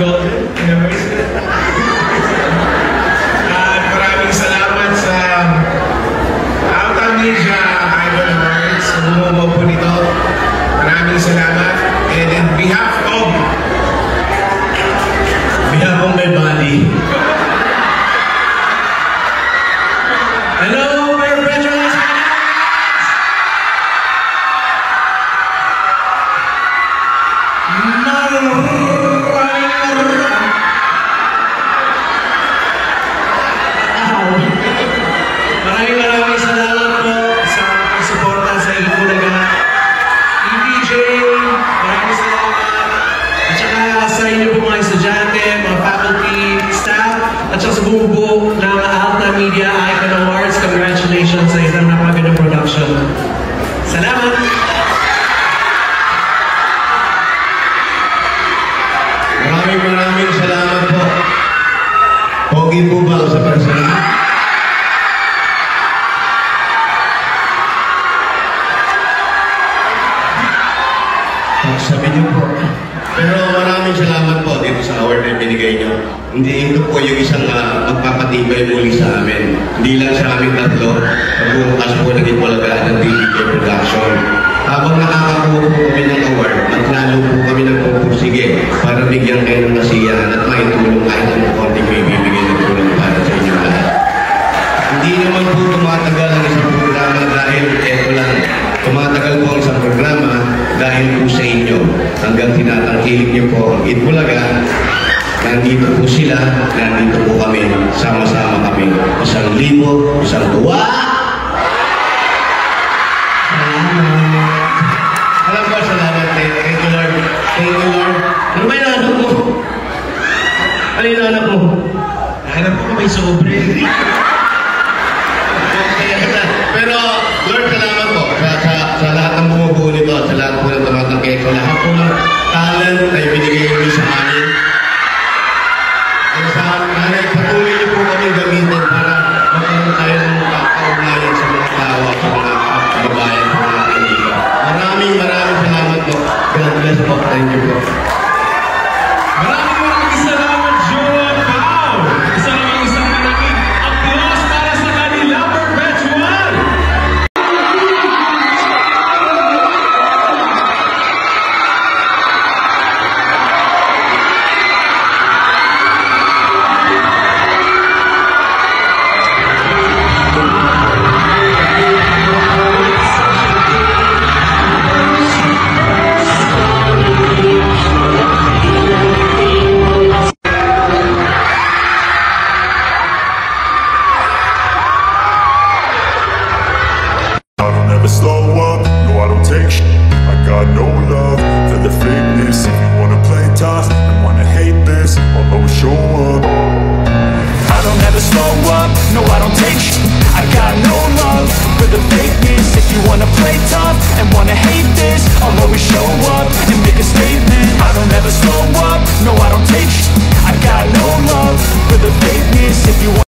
Golden University. At maraming salamat sa Alta Media Idol Awards sa bumubaw po nito. Maraming salamat. And in behalf of my body. Hello, perpetuals! Maraming salamat po sa pagsuporta sa Itbulaga. EPJ, maraming salamat. At saka sa inyo po mga estudyante, mga faculty, staff, at saka sa bumubuo ng Alta Media Icon Awards. Congratulations sa isang napakagandang production. Salamat! Maraming salamat po. Pogi po ba sa personal? Sabi niyo po. Pero maraming salamat po dito sa award na binigay niyo. Hindi ito po yung isang magpapatibay muli sa amin. Hindi lang sa aming tatlo. Pagbukas po naging Itbulaga ng DDJ Production. Habang nakakakuha po kami ng award, naglalo po kami ng pupursige para bigyan kayo ng kasiyahan at maitulong kahit ang konting may bibigay ng tulong para sa inyo lahat. Hindi naman po tumatagal ang isang programa dahil eto lang. Tumatagal po ang isang programa dahil po sa inyo. Hanggang tinatangkilik niyo po ang Itbulaga, nandito po sila, nandito po kami, sama-sama kami. 1,000, isang tuwa! Alam ko, salamat. Thank you, Lord. Thank you, Lord. Ano ba yung anak mo? Ano yung anak mo? Hanap ko may sobre. Pero, Lord, salamat po sa lahat ng bumubuo nito, sa lahat po ng tumatangkay ko, lahat po ng talent ay binigay niyo sa amin.